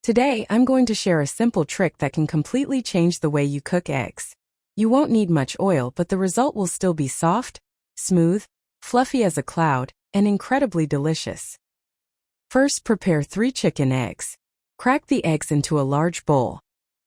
Today, I'm going to share a simple trick that can completely change the way you cook eggs. You won't need much oil, but the result will still be soft, smooth, fluffy as a cloud, and incredibly delicious. First, prepare 3 chicken eggs. Crack the eggs into a large bowl.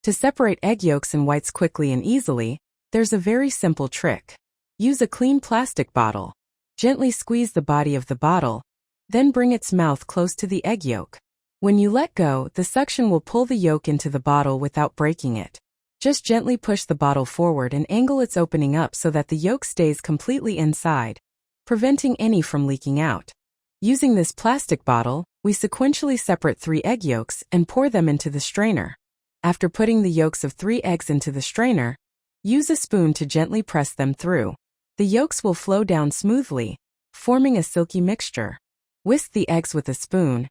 To separate egg yolks and whites quickly and easily, there's a very simple trick. Use a clean plastic bottle. Gently squeeze the body of the bottle, then bring its mouth close to the egg yolk. When you let go, the suction will pull the yolk into the bottle without breaking it. Just gently push the bottle forward and angle its opening up so that the yolk stays completely inside, preventing any from leaking out. Using this plastic bottle, we sequentially separate 3 egg yolks and pour them into the strainer. After putting the yolks of 3 eggs into the strainer, use a spoon to gently press them through. The yolks will flow down smoothly, forming a silky mixture. Whisk the eggs with a spoon,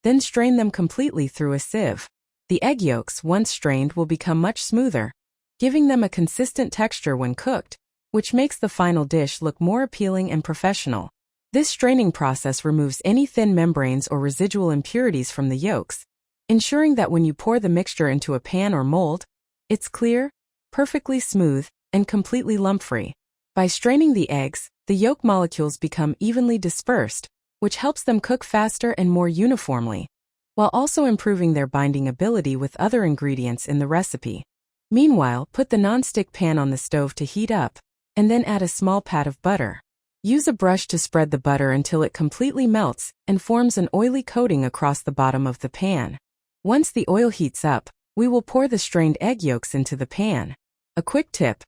then strain them completely through a sieve. The egg yolks, once strained, will become much smoother, giving them a consistent texture when cooked, which makes the final dish look more appealing and professional. This straining process removes any thin membranes or residual impurities from the yolks, ensuring that when you pour the mixture into a pan or mold, it's clear, perfectly smooth, and completely lump-free. By straining the eggs, the yolk molecules become evenly dispersed, which helps them cook faster and more uniformly, while also improving their binding ability with other ingredients in the recipe. Meanwhile, put the non-stick pan on the stove to heat up, and then add a small pat of butter. Use a brush to spread the butter until it completely melts and forms an oily coating across the bottom of the pan. Once the oil heats up, we will pour the strained egg yolks into the pan. A quick tip: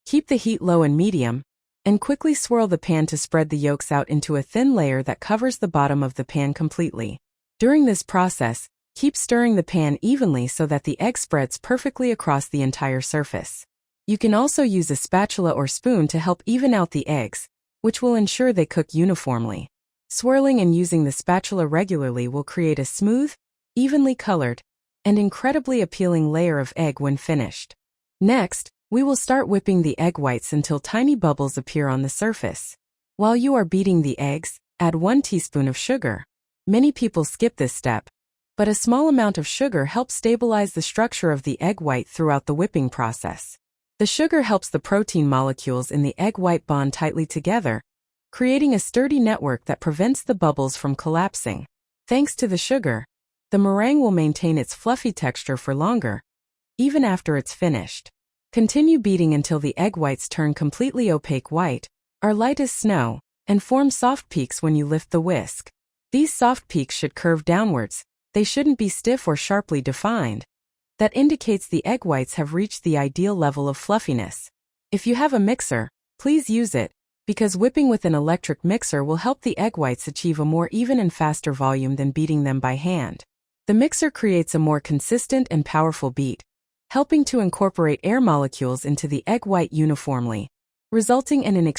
keep the heat low and medium, and quickly swirl the pan to spread the yolks out into a thin layer that covers the bottom of the pan completely. During this process, keep stirring the pan evenly so that the egg spreads perfectly across the entire surface. You can also use a spatula or spoon to help even out the eggs, which will ensure they cook uniformly. Swirling and using the spatula regularly will create a smooth, evenly colored, and incredibly appealing layer of egg when finished. Next, we will start whipping the egg whites until tiny bubbles appear on the surface. While you are beating the eggs, add 1 teaspoon of sugar. Many people skip this step, but a small amount of sugar helps stabilize the structure of the egg white throughout the whipping process. The sugar helps the protein molecules in the egg white bond tightly together, creating a sturdy network that prevents the bubbles from collapsing. Thanks to the sugar, the meringue will maintain its fluffy texture for longer, even after it's finished. Continue beating until the egg whites turn completely opaque white, are light as snow, and form soft peaks when you lift the whisk. These soft peaks should curve downwards, they shouldn't be stiff or sharply defined. That indicates the egg whites have reached the ideal level of fluffiness. If you have a mixer, please use it, because whipping with an electric mixer will help the egg whites achieve a more even and faster volume than beating them by hand. The mixer creates a more consistent and powerful beat, helping to incorporate air molecules into the egg white uniformly, resulting in an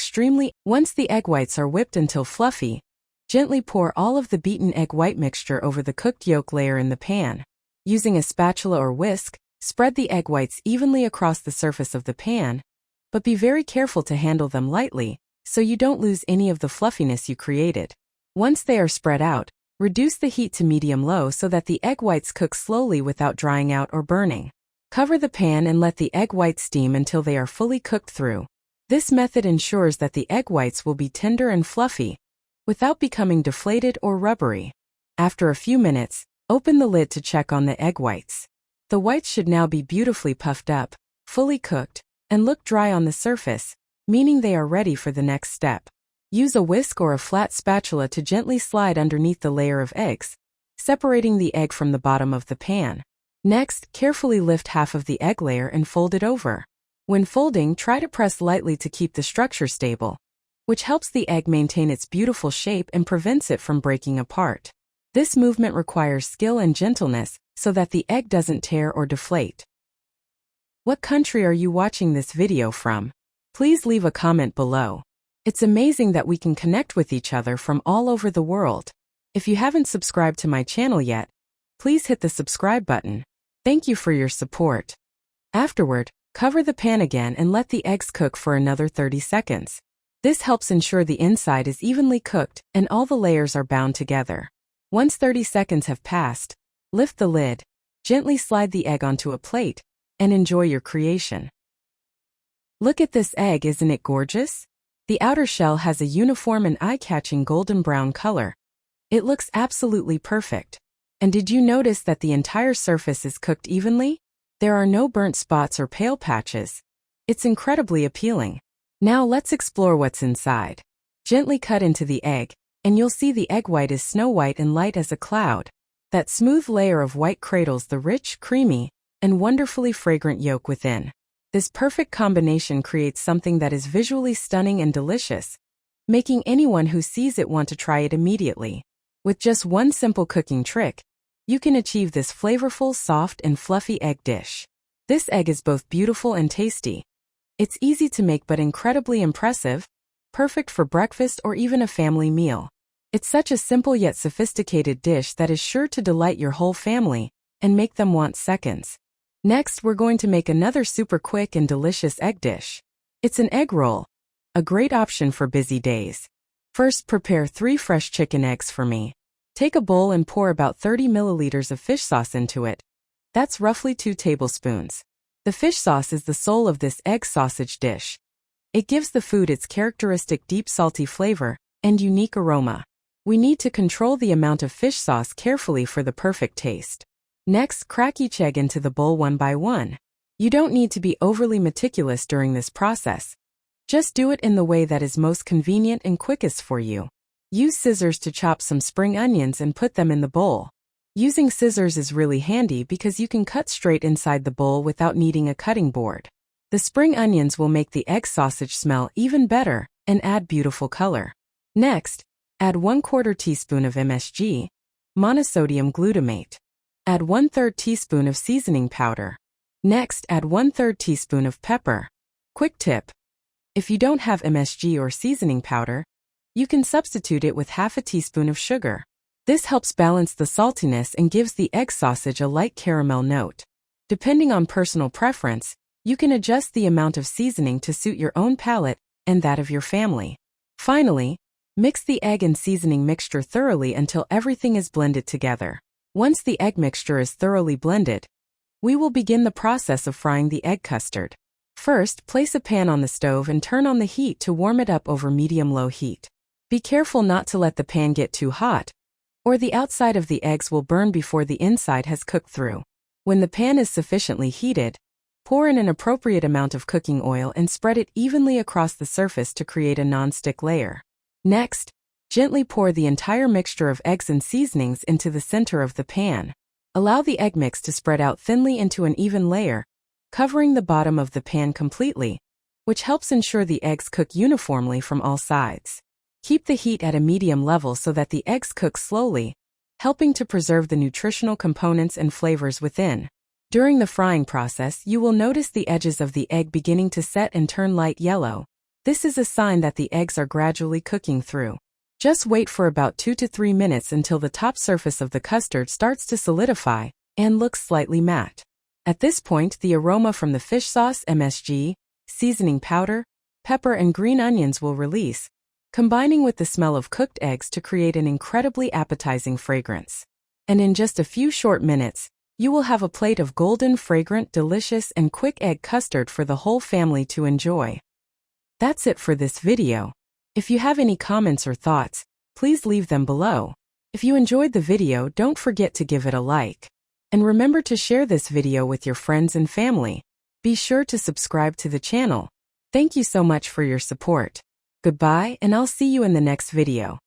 Once the egg whites are whipped until fluffy, gently pour all of the beaten egg white mixture over the cooked yolk layer in the pan. Using a spatula or whisk, spread the egg whites evenly across the surface of the pan, but be very careful to handle them lightly, so you don't lose any of the fluffiness you created. Once they are spread out, reduce the heat to medium-low so that the egg whites cook slowly without drying out or burning. Cover the pan and let the egg whites steam until they are fully cooked through. This method ensures that the egg whites will be tender and fluffy, without becoming deflated or rubbery. After a few minutes, open the lid to check on the egg whites. The whites should now be beautifully puffed up, fully cooked, and look dry on the surface, meaning they are ready for the next step. Use a whisk or a flat spatula to gently slide underneath the layer of eggs, separating the egg from the bottom of the pan. Next, carefully lift half of the egg layer and fold it over. When folding, try to press lightly to keep the structure stable, which helps the egg maintain its beautiful shape and prevents it from breaking apart. This movement requires skill and gentleness so that the egg doesn't tear or deflate. What country are you watching this video from? Please leave a comment below. It's amazing that we can connect with each other from all over the world. If you haven't subscribed to my channel yet, please hit the subscribe button. Thank you for your support. Afterward, cover the pan again and let the eggs cook for another 30 seconds. This helps ensure the inside is evenly cooked and all the layers are bound together. Once 30 seconds have passed, lift the lid, Gently slide the egg onto a plate and enjoy your creation. Look at this egg, isn't it gorgeous? The outer shell has a uniform and eye-catching golden brown color. It looks absolutely perfect. And did you notice that the entire surface is cooked evenly? There are no burnt spots or pale patches. It's incredibly appealing. Now let's explore what's inside. Gently cut into the egg, and you'll see the egg white is snow white and light as a cloud. That smooth layer of white cradles the rich, creamy, and wonderfully fragrant yolk within. This perfect combination creates something that is visually stunning and delicious, making anyone who sees it want to try it immediately. With just one simple cooking trick, you can achieve this flavorful, soft, and fluffy egg dish. This egg is both beautiful and tasty. It's easy to make but incredibly impressive, perfect for breakfast or even a family meal. It's such a simple yet sophisticated dish that is sure to delight your whole family and make them want seconds. Next, we're going to make another super quick and delicious egg dish. It's an egg roll, a great option for busy days. First, prepare 3 fresh chicken eggs for me. Take a bowl and pour about 30 milliliters of fish sauce into it. That's roughly 2 tablespoons. The fish sauce is the soul of this egg sausage dish. It gives the food its characteristic deep salty flavor and unique aroma. We need to control the amount of fish sauce carefully for the perfect taste. Next, crack each egg into the bowl one by one. You don't need to be overly meticulous during this process. Just do it in the way that is most convenient and quickest for you. Use scissors to chop some spring onions and put them in the bowl. Using scissors is really handy because you can cut straight inside the bowl without needing a cutting board. The spring onions will make the egg sausage smell even better and add beautiful color. Next, add 1/4 teaspoon of MSG, monosodium glutamate. Add 1/3 teaspoon of seasoning powder. Next, add 1/3 teaspoon of pepper. Quick tip: if you don't have MSG or seasoning powder, you can substitute it with half a teaspoon of sugar. This helps balance the saltiness and gives the egg sausage a light caramel note. Depending on personal preference, you can adjust the amount of seasoning to suit your own palate and that of your family. Finally, mix the egg and seasoning mixture thoroughly until everything is blended together. Once the egg mixture is thoroughly blended, we will begin the process of frying the egg custard. First, place a pan on the stove and turn on the heat to warm it up over medium-low heat. Be careful not to let the pan get too hot, or the outside of the eggs will burn before the inside has cooked through. When the pan is sufficiently heated, pour in an appropriate amount of cooking oil and spread it evenly across the surface to create a non-stick layer. Next, gently pour the entire mixture of eggs and seasonings into the center of the pan. Allow the egg mix to spread out thinly into an even layer, covering the bottom of the pan completely, which helps ensure the eggs cook uniformly from all sides. Keep the heat at a medium level so that the eggs cook slowly, helping to preserve the nutritional components and flavors within. During the frying process, you will notice the edges of the egg beginning to set and turn light yellow. This is a sign that the eggs are gradually cooking through. Just wait for about 2 to 3 minutes until the top surface of the custard starts to solidify and looks slightly matte. At this point, the aroma from the fish sauce, MSG, seasoning powder, pepper, and green onions will release, combining with the smell of cooked eggs to create an incredibly appetizing fragrance. And in just a few short minutes, you will have a plate of golden, fragrant, delicious, and quick egg custard for the whole family to enjoy. That's it for this video. If you have any comments or thoughts, please leave them below. If you enjoyed the video, don't forget to give it a like. And remember to share this video with your friends and family. Be sure to subscribe to the channel. Thank you so much for your support. Goodbye, and I'll see you in the next video.